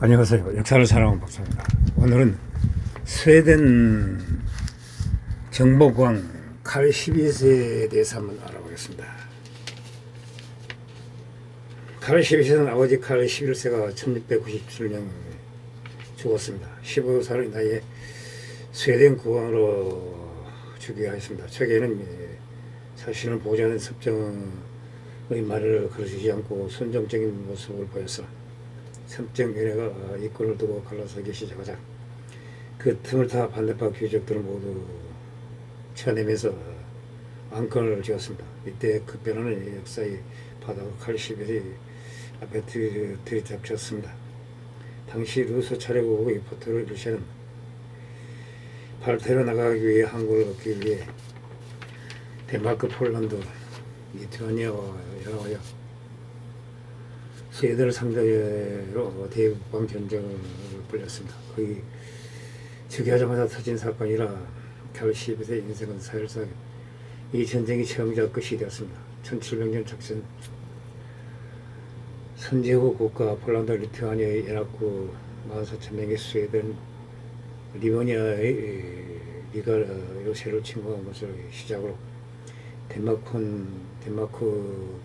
안녕하세요. 역사를 사랑하는 박사입니다. 오늘은 스웨덴 정보광 칼 12세에 대해서 한번 알아보겠습니다. 칼 12세는 아버지 칼 11세가 1697년에 죽었습니다. 15살의 나이에 스웨덴 국왕으로 즉위하였습니다. 초기에는 자신을 보좌하는 섭정의 말을 거르지 않고 순종적인 모습을 보였으나 섭정위원회가 이권을 두고 갈라서기 시작하자 그 틈을 타 반대파 귀족들은 모두 쳐내면서 안건을 지었습니다. 이때 급변하는 역사의 바다가 칼 11세 앞에 들이닥쳤습니다. 당시 루소 차례국의 포트를 러시아는 발태로 나가기 위해 항구를 얻기 위해 덴마크, 폴란드, 리투아니아와 연합하여 스웨덴을 상대로 대국방 전쟁을 벌였습니다. 거의 즉위하자마자 터진 사건이라 칼 12세 인생은 사실상 이 전쟁이 처음이자 끝이 되었습니다. 1700년 작전 선제후 국가 폴란드, 리투아니아의 연합국 14,000명의 스웨덴, 리버니아의 리가 요새를 침공한 것을 시작으로 덴마크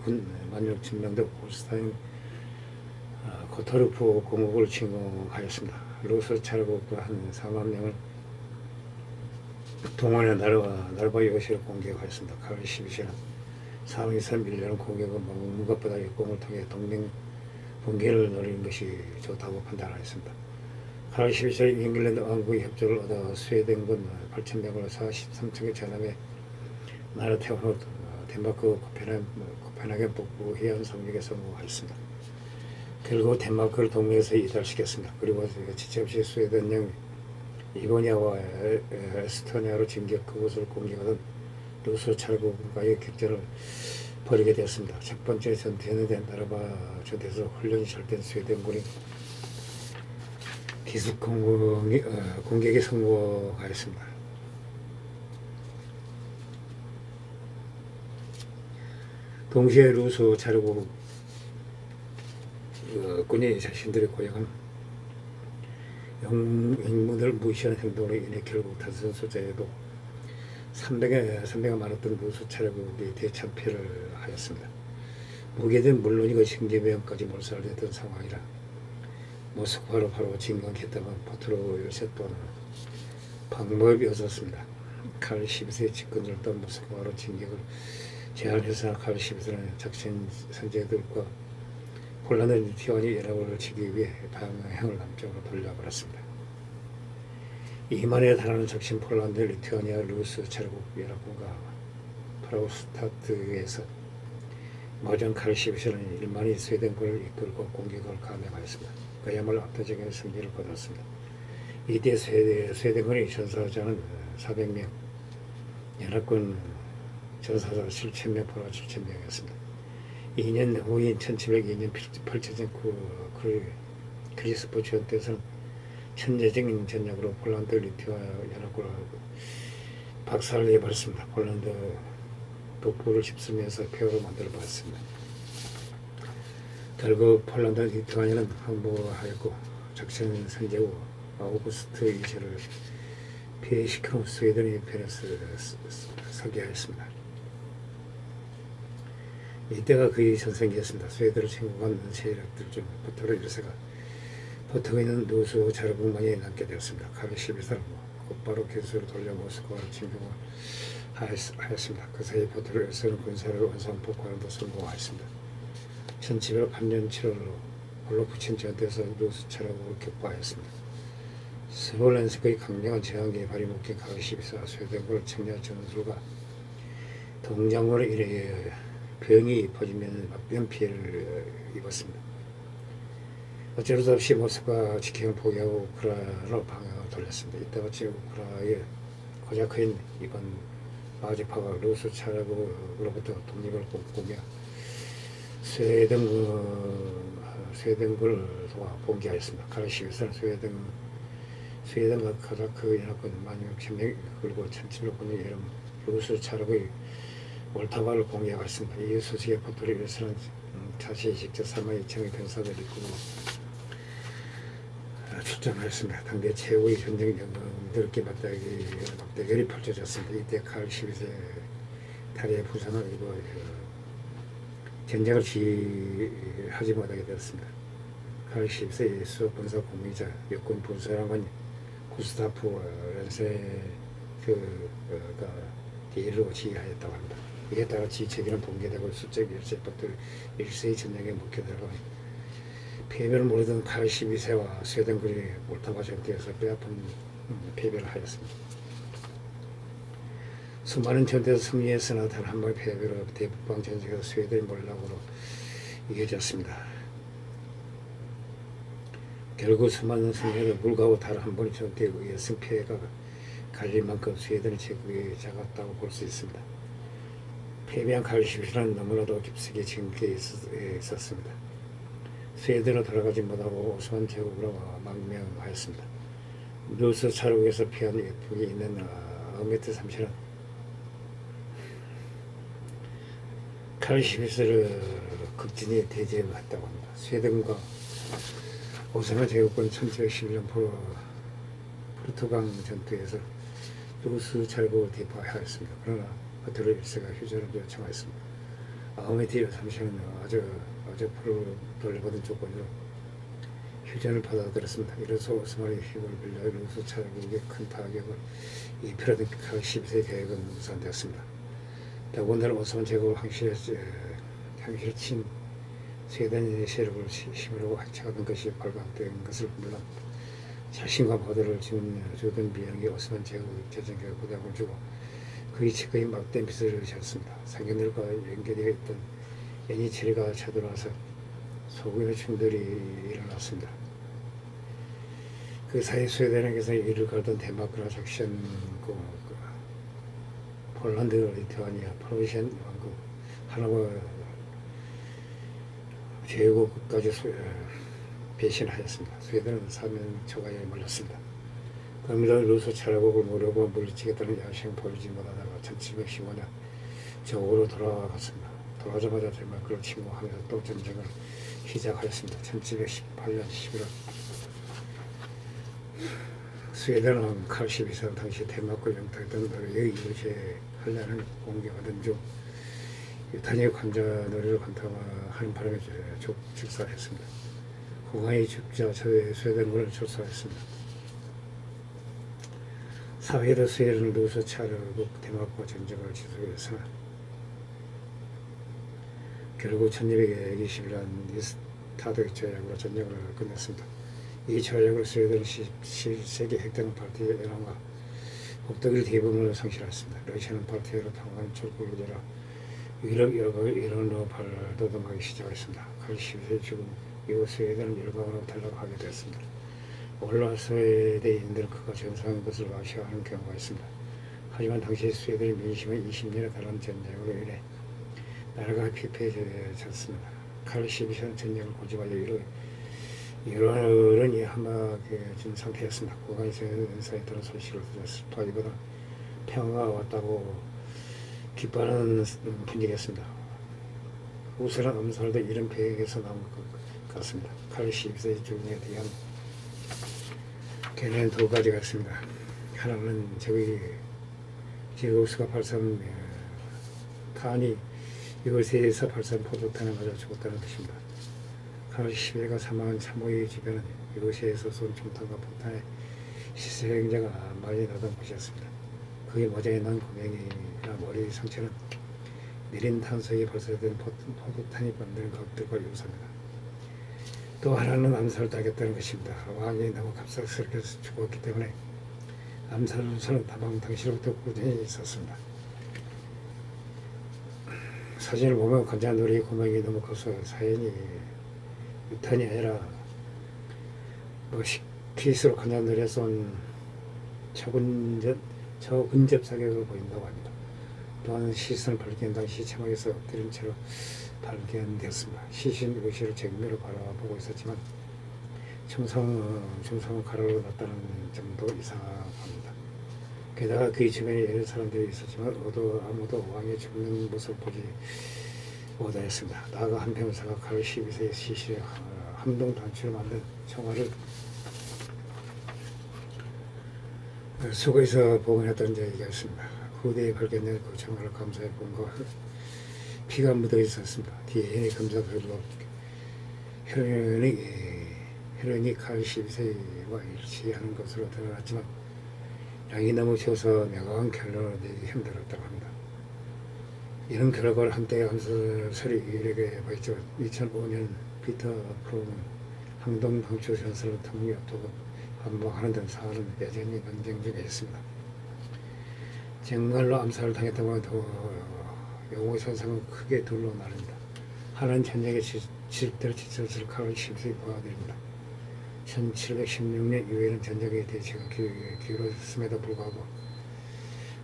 군 16,000명도 홀스타인 고토르프 공국을 침공하였습니다. 루소 차례국도 한 4만 명을 동원해 나르바 요새를 공격하였습니다. 칼 12세는 상황에서 밀려는 공격은 무엇보다 역공을 통해 동맹 붕괴를 노리는 것이 좋다고 판단하였습니다. 칼 12세는 잉글랜드 왕국의 협조를 얻어 스웨덴군 8,000명을 43척의 전함에 나라 태우로 덴마크 코펜하겐 북부 해안 상륙에 성공하였습니다. 결국 덴마크를 동맹에서 이탈시켰습니다. 그리고 지체없이 스웨덴령 리버니아와 에스토니아로 진격 그곳을 공격하던 루소 차례국과의 격전을 벌이게 되었습니다. 첫 번째 전투에는 나르바 전투에서 훈련이 잘 된 스웨덴군이 기습 공격에 성공하였습니다. 동시에 루소 차례국 군이 자신들의 고향은 영문을 무시하는 행동으로 인해 결국 다선 소자에도 300가 많았던 루소 차례국이 대참패를 하였습니다. 무게된 물론이고 생제명까지 몰살됐던 상황이라 모스크바로 바로 진격했다면 포트로 요새 또는 방법이 없었습니다. 칼 12세 집권을 떤 모스크바로 진격을 제안해서 칼 12세는 작전 선제들과 폴란드 리투아니아 연합을 치기 위해 방향을 남쪽으로 돌려버렸습니다. 이만에 달하는 적신 폴란드, 리투아니아, 루소 차례국 연합군과 프라우스타트에서 모전 칼 12세는 1만이 스웨덴군을 이끌고 공격을 감행하였습니다. 그야말로 압도적인 승리를 거뒀습니다. 이때 스웨덴군의 전사자는 400명, 연합군 전사자 7,000명, 포로 7,000명이었습니다. 2년 후인 1702년 펼쳐진 크리스포 전투에서는 천재적인 전략으로 폴란드, 리투아니아 연합군을 박살내버렸습니다. 폴란드 북부를 휩쓸면서 폐허로 만들어버렸습니다. 결국 폴란드, 리투아니아는 항복하였고 작전 선제 후 아우구스트 2세를 피해시켜 스웨덴의 편에 서게 하였습니다. 이때가 그의 전성기였습니다. 스웨덴을 침공한 세력들 중 포트로 1세가 포트에 있는 루소 차례국만이 남게 되었습니다. 칼 12세는 곧바로 기술을 돌려 모스크바로 침공을 하였습니다. 그 사이 포트로 1세는 군사를 원상복구하는 데 성공하였습니다. 1708년 7월로 올로프친 전투에서 루소 차례국을 격파하였습니다. 스몰렌스크의 강력한 저항에 발이 묶인 칼 12세와 스웨덴군을 청량 전술과 동장으로 인해 병이 퍼지면 막변 피해를 입었습니다. 어쩔 수 없이 모스크바 직행을 포기하고 우크라이나로 방향을 돌렸습니다. 이때 마치 우크라이나의 코자크인 이번 마지파가 루소 차례국으로부터 독립을 꿈꾸며 스웨덴군을 도와 봉기하였습니다. 칼 12세는 스웨덴과 코자크 연합군 16,000명 그리고 1700군의 여름 루소 차례국의 몰타바를 공격했습니다. 이 소식에 포트로 1세는 자신이 직접 32,000의 병사들을 이끌고 출전하였습니다. 당대 최고의 전쟁 영웅들께 맞대결이 펼쳐졌습니다. 이때 칼 12세 다리에 부상을 입어 전쟁을 지휘하지 못하게 되었습니다. 칼 12세의 수석 군사 공위자 육군 분사령관 구스타프 렌세가 뒤로 지휘하였다고 합니다. 이에 따라 지휘체계는 붕괴되고 수적 일세의 전쟁에 묵혀들어가 패배를 모르던 칼 12세와 스웨덴군이 몰타바 전투에서 뼈아픈 패배를 하였습니다. 수많은 전투에서 승리했으나 단 한 번의 패배로 대북방 전쟁에서 스웨덴이 몰락으로 이겨졌습니다. 결국 수많은 승리에도 불구하고 단 한 번의 전투에 의해 승패가 갈릴 만큼 스웨덴의 제국이 작았다고 볼 수 있습니다. 패배한 칼 12세는 너무나도 깊숙이 징계에 있었습니다. 스웨덴으로 돌아가지 못하고 오스만 제국으로 망명하였습니다. 루스 차르국에서 피한 예쁘게 있는 아흐메트 3세는 칼 12세를 극진히 대제했다고 합니다. 스웨덴과 오스만 제국군 1711년 포르투강 전투에서 루스 차르국을 대파하였습니다. 그러나 허트르 1세가 휴전을 요청하였습니다. 아흐메트 3세는 아주 돌려받은 조건으로 휴전을 받아들였습니다. 이로써 오스만의 힘을 빌려 루스 차르국에 큰 타격을 입히려던 칼 12세 계획은 무산되었습니다. 더군다나 오스만 제국을 황실에 친 스웨덴의 세력을 힘으로 해체하는 것이 발각된 것을 물론 자신과 보도를 주던 비행기 오스만 제국 재정계에 부담을 주고 그의 측의 막대한 빚을 졌습니다. 상인들과 연결되어 있던 연이체리가 쳐들어와서 소국의 충돌이 일어났습니다. 그 사이 스웨덴에게서 이를 걸던 덴마크나 작션, 폴란드, 리투아니아, 프로시안 왕국, 하나와 제국까지 배신하였습니다. 스웨덴은 사면 초과에 몰렸습니다. 그러면서 루스 차르국을 무력으로 물리치겠다는 야심 보이지 못하다가 1715년 저국으로 돌아갔습니다. 돌아가자마자 덴마크를 침공하면서 또 전쟁을 시작하였습니다. 1718년 11월 스웨덴은 칼 12세 당시 덴마크 영토였던 노르웨이 이웃에 한란을 공격하던 중 유탄의 관자 노래를 관통하는 바람에 즉사했습니다. 공항의 죽자 스웨덴군을 출사했습니다. 사회도 스웨덴을 루스 차르국 덴마크와 전쟁을 지속했으나 결국 1220년 니스타드 조약으로 전쟁을 끝냈습니다. 이 조약으로 스웨덴은 17세기 핵등 파티의 연합과 국토의 대부분을 상실했습니다. 러시아는 파티로 당한 철구를 열어 유럽 일원으로 발돋움하기 시작했습니다. 칼 12세 죽음 이후 스웨덴은 열강으로 탈락하게 되었습니다. 오늘날 스웨덴인들은 그가 전사한 것을 아쉬워하는 경우가 있습니다. 하지만 당시 스웨덴의 민심은 20년에 달한 전쟁으로 인해 나라가 피폐해졌습니다. 칼 12세는 전쟁을 고집하여 이러니 함락해진 상태였습니다. 국왕에서 연사에 따른 소식을 들었을 터이보다 평화가 왔다고 기뻐하는 분위기였습니다. 우스란 엄살도 이런 배경에서 나온 것 같습니다. 칼 12세의 죽음에 대한 견해는 두 가지가 있습니다. 하나는 제우스가 발사한 탄이 이것에서 발사한 포도탄을 맞아 죽었다는 것입니다. 칼 12세가 사망한 참호의 주변은 이것에서 쏜 총탄과 포탄의 희생자가 많이 나던 곳이었습니다. 그의 모자에 난 구멍이나 머리 상처는 내린 탄소에 발사된 포도탄이 만든 것들과 유사합니다. 또 하나는 암살을 당했다는 것입니다. 왕이 너무 갑작스럽게 죽었기 때문에 암살은 다방 당시로부터 꾸준히 있었습니다. 사진을 보면 관자놀이 구멍이 너무 커서 사연이 유탄이 아니라 키스로 관자놀이에 쏜 저근접 사격을 보인다고 합니다. 또한 시신을 발견 당시 체막에서 엎드린 채로 발견되었습니다. 시신 의식을 정면으로 바라보고 있었지만 중성은 가로로 났다는 점도 이상합니다. 게다가 그의 주변에 여러 사람들이 있었지만 아무도 왕의 죽는 모습을 보지 못하였습니다. 나아가 한 병사가 칼 12세의 시신에 함동 단추를 만든 총알을 수거에서 복원했던 얘기였습니다. 후대에 발견된 그 정말 감사의 본과 피가 묻어 있었습니다. DNA 검사 결과 혈흔이 칼 12세와 일치하는 것으로 드러났지만 양이 너무 적어서 명확한 결론을 내기 힘들었다고 합니다. 이런 결과를 한때 암살설이 유일하게 보였지만 2005년 피터 프롬은 항동 방출 전설을 통해 두고 반복하는 등 사안은 여전히 논쟁 중에 있습니다. 정말로 암살을 당했다고 해도 용의 선상은 크게 둘로 나릅니다. 하나는 전쟁의 지식대로 지쳤을 칼 12세의 부하들입니다. 1716년 이후에는 전쟁에 대치가 기울어졌음에도 불구하고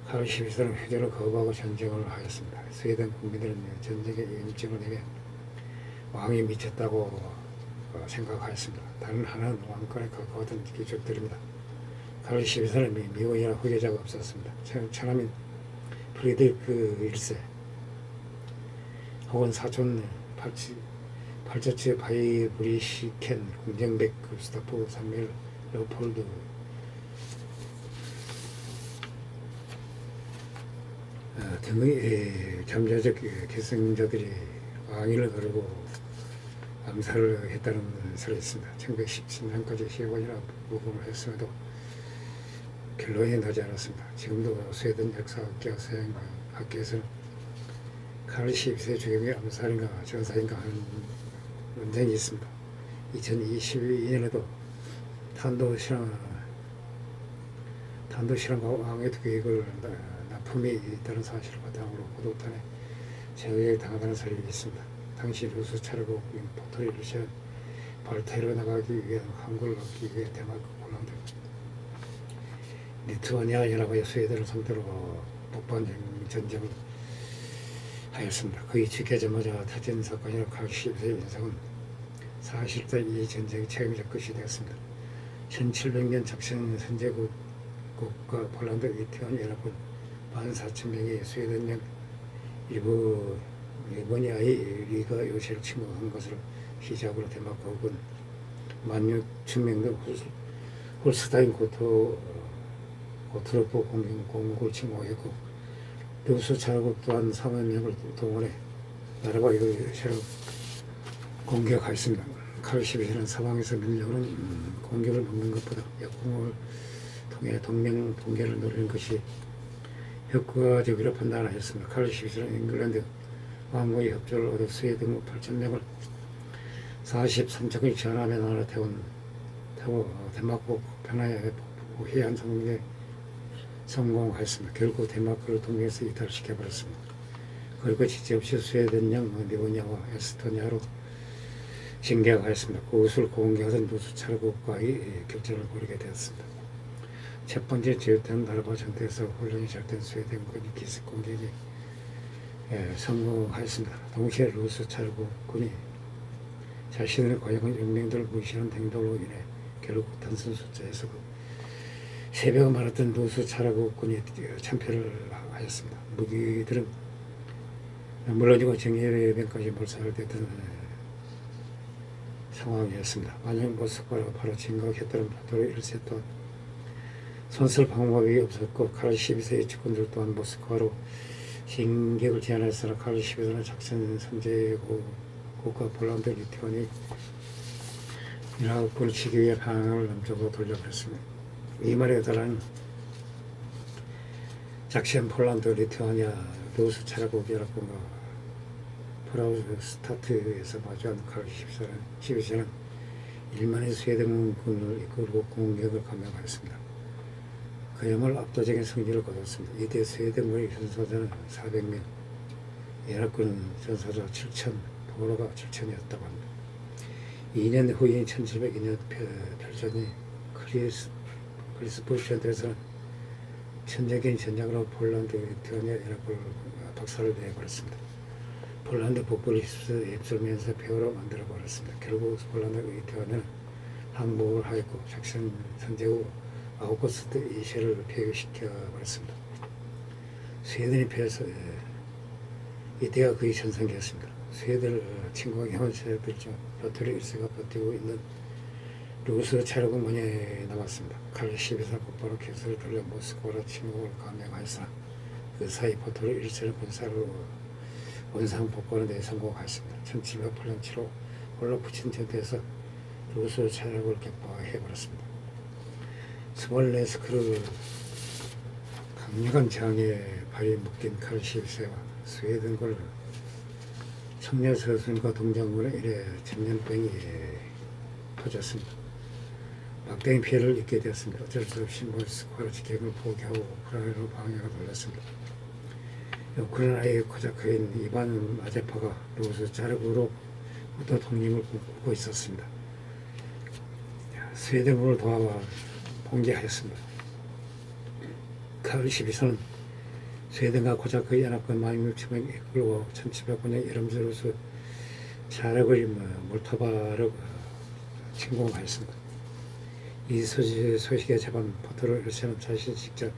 칼 12세는 휴전을 거부하고 전쟁을 하였습니다. 스웨덴 국민들은 전쟁의 인증을 내며 왕이 미쳤다고 생각하였습니다. 다른 하나는 왕권에 가까웠던 귀족들입니다. 칼 12세는 미혼이나 후계자가 없었습니다. 처남인 프리드리크 1세 혹은 사촌 팔처치 바이브리시켄 궁정백 구스타프 사무엘 레오폴드 등의 잠재적 계승자들이 왕위를 거르고 암살을 했다는 설이 있습니다. 1917년까지 시간이나 부검을 했음에도 결론이 나지 않았습니다. 지금도 스웨덴 역사학교 학교에서는 칼 12세 죽임이 암살인가 전사인가 하는 논쟁이 있습니다. 2022년에도 탄도실험과 왕의 계획을 납품이 있다는 사실을 바탕으로 고독탄에 제거에 당하다는 설이 있습니다. 당시 루스 차르고 포토리 러시아 발테로 나가기 위해 항구를 얻기 위해 데마크, 폴란드, 리투아니아 연합의 스웨덴을 상대로 북반 전쟁을 하였습니다. 거의 지켜자마자 터진 사건이라 칼 12세의 인상은 사실상 이 전쟁의 책임적 것이 되었습니다. 1700년 작전 선제국과 폴란드, 리투아니아 연합은 14,000명의 스웨덴령 일본이아의 리가 요새를 침공한 것으로 시작으로 데마크 혹은 16,000명 등 홀스타인 고트로프 공국을 침공했고 루스 차르국 또한 3만 명을 동원해 나라가 요새를 공격하였습니다. 칼 12세는 사방에서 밀려오는 공격을 막는 것보다 역공을 통해 동맹 동계를 노리는 것이 효과적이라 판단하였습니다. 칼 12세는 잉글랜드 왕국의 협조를 얻어 스웨덴 8,000명을 43척을 전함에 나라 태워 데마크 편하에 복귀한 성공하였습니다. 결국 데마크를 동맹에서 이탈시켜버렸습니다. 그리고 지체없이 스웨덴령, 리오니아와 에스토니아로 진격하였습니다. 그것을 공격하던 루스 차르국과의 격전을 벌이게 되었습니다. 첫 번째 제휴된 나라바 전투에서 훈련이 잘된 스웨덴군이 기습 공격에 성공하였습니다. 동시에 루스 차르국군이 자신의 과연 영맹들을 무시하는 행동으로 인해 결국 단순 숫자에서 새벽에 말했던 루스 차르국군이 참패를 하였습니다. 무기들은 물론이고 정예병까지 몰살됐던 상황이었습니다. 만약 모스크바가 바로 진격했다면 포토로 1세 또한 손쓸 방법이 없었고 칼 12세의 측근들 또한 모스크바로 진격을 제안했으나 칼 12세는 작전 선제국가 폴란드, 리투아니아 연합군을 치기 위해 방향을 남쪽으로 돌려버렸습니다. 이 말에 따른 작전 폴란드, 리투아니아, 루스 차르국 연합군과 프라우스타트에서 마주한 칼 12세는 1만의 스웨덴군을 이끌고 공격을 감행하였습니다. 그야말로 압도적인 승리를 거뒀습니다. 이때 스웨덴군의 전사자는 400명, 연합군은 전사자 7,000, 포로가 7,000이었다고 합니다. 2년 후인 1702년 펼쳐진 크리스부르 전투에서는 전적인 전장으로 폴란드, 리투아니아 연합군을 박살을 내버렸습니다. 폴란드 북부를 휩쓸면서 폐허로 만들어버렸습니다. 결국 폴란드, 리투아니아는 항복을 하였고 작전 선제국 아우구스트 2세를 폐위시켜버렸습니다. 스웨덴이 패해서 이때가 그의 전성기였습니다. 스웨덴을 침공해온 세력들 중 로토리 1세가 버티고 있는 루스 차르고문에 남았습니다. 칼 12사 곧바로 개수를 돌려 모스크바로 침공을 감행하였으나 그 사이 포토를 일제를 군사로 원상 복구하는 데 성공하였습니다. 1708년 7월 홀로 붙인 전투에서 루스 차르고를 격파해버렸습니다. 스몰레스크를 강력한 저항에 발이 묶인 칼 12세와 스웨덴군을 청년 서순과 동장군의 이래 천년병이 터졌습니다. 막대한 피해를 입게 되었습니다. 어쩔 수 없이 모스크바로 직격을 포기하고 우크라이나로 방향을 돌렸습니다. 우크라이나의 코자크인 이반 마제파가 루스 차르고로부터 독립을 꿈꾸고 있었습니다. 스웨덴군을 도와 봉기하였습니다. 칼 12세는 스웨덴과 코자크 연합군 16,000명을 이끌고 1700군의 이름즈로서 차르고리 몰토바를 침공하였습니다. 이 소식에 잡은 포토를 일세는 자신 직접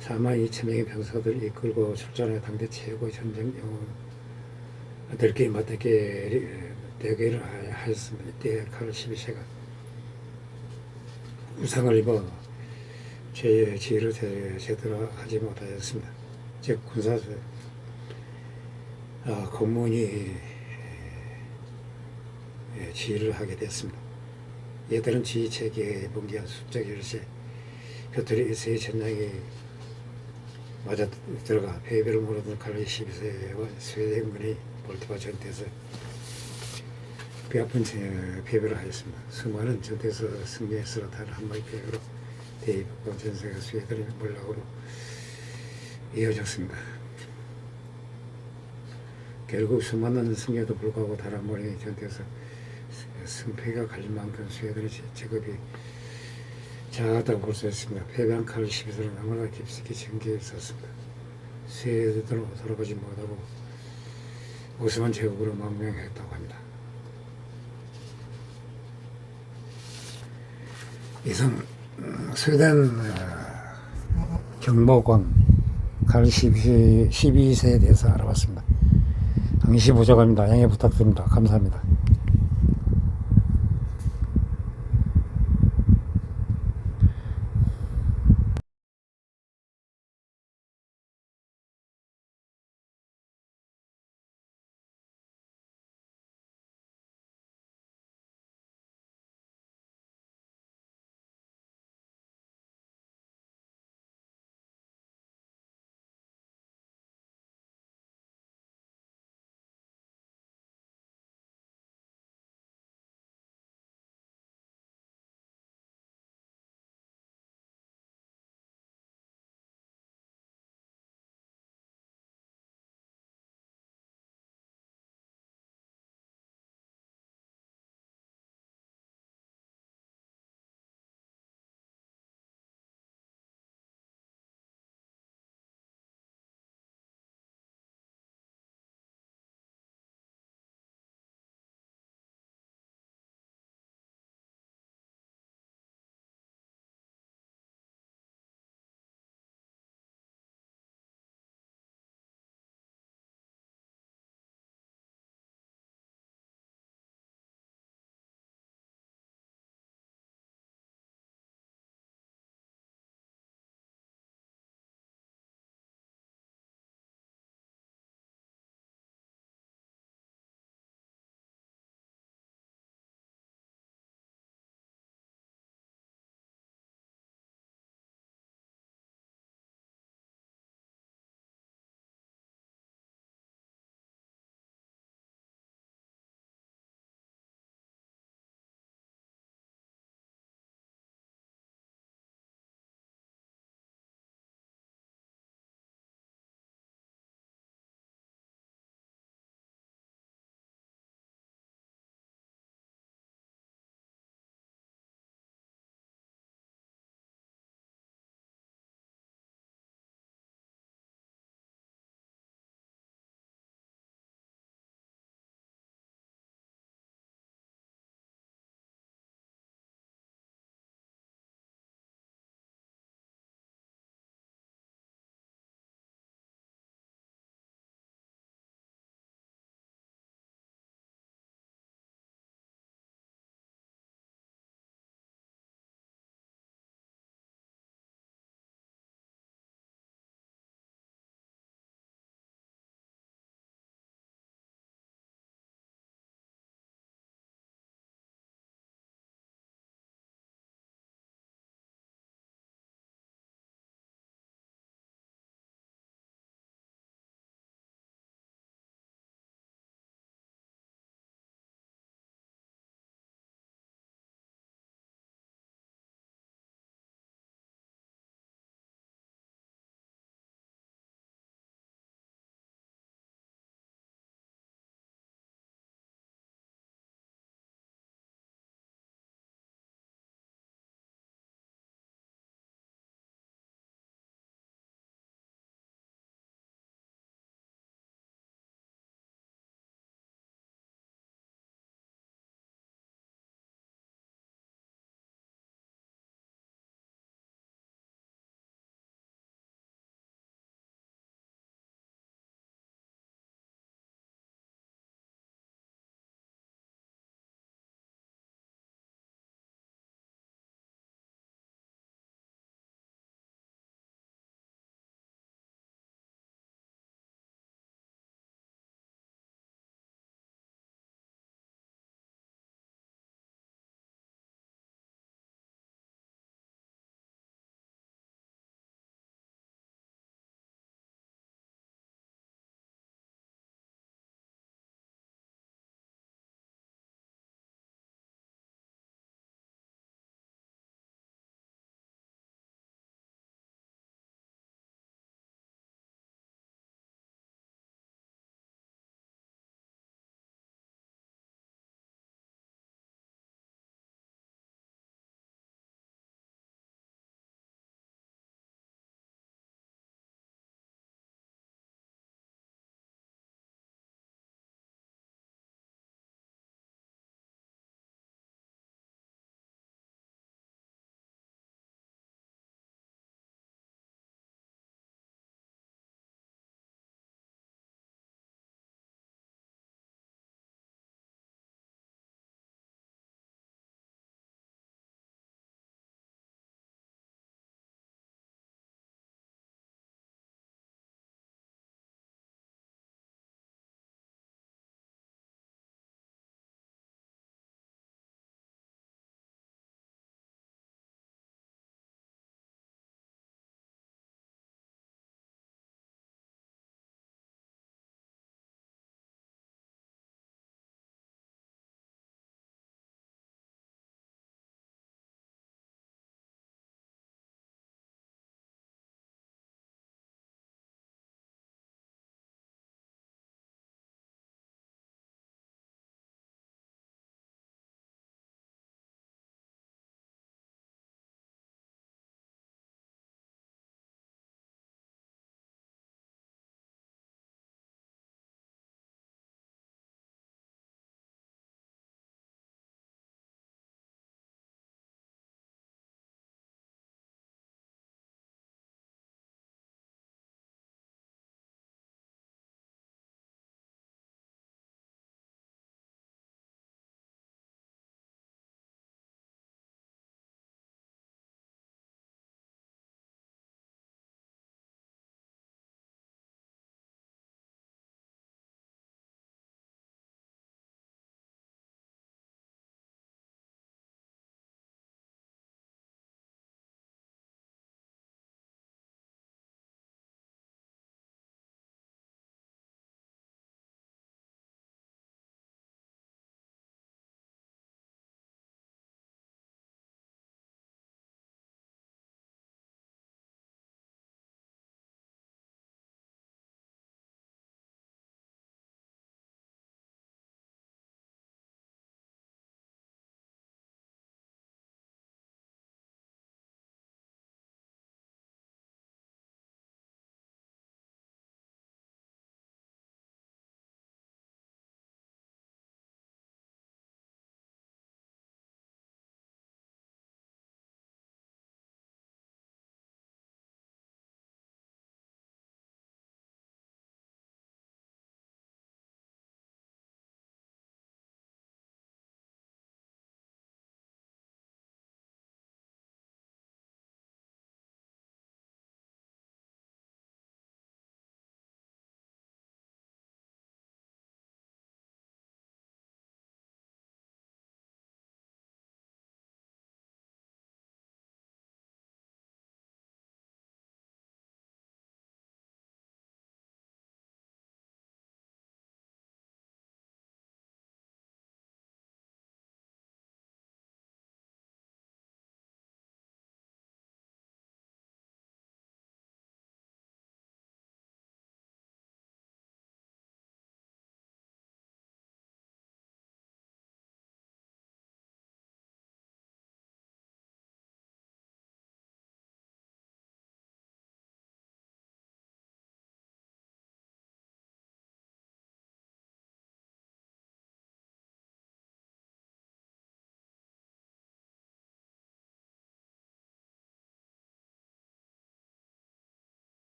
42,000명의 병사들을 이끌고 출전해 당대 최고의 전쟁 영웅들끼리 맞대결을 하였습니다. 이때 칼 12세가 부상을 입어 지휘를 제대로 하지 못하였습니다. 즉 군사 공무원이 지휘를 하게 됐습니다. 얘들은 지휘 체계에 붕괴한 수적 열세 표틀이 일세의 전장에 맞아 들어가 패배를 모르던 칼 12세와 스웨덴군이 몰토바 전투에서 뼈아픈 패배를 하였습니다. 수많은 전투에서 승리했으나 단 한 마리 패배로 대입국 전세가 스웨덴의 몰락으로 이어졌습니다. 결국 수많은 승리에도 불구하고 단 한 마리 전투에서 승패가 갈릴 만큼 스웨덴의 제급이 작았다고 볼 수 있습니다. 패배한 칼 12세는 너무나 깊숙이 전기에 있었습니다. 스웨덴으로 돌아가지 못하고 오스만 제국으로 망명했다고 합니다. 이상 스웨덴 경보광 칼 12세에 대해서 알아봤습니다. 당시 부족합니다. 양해 부탁드립니다. 감사합니다.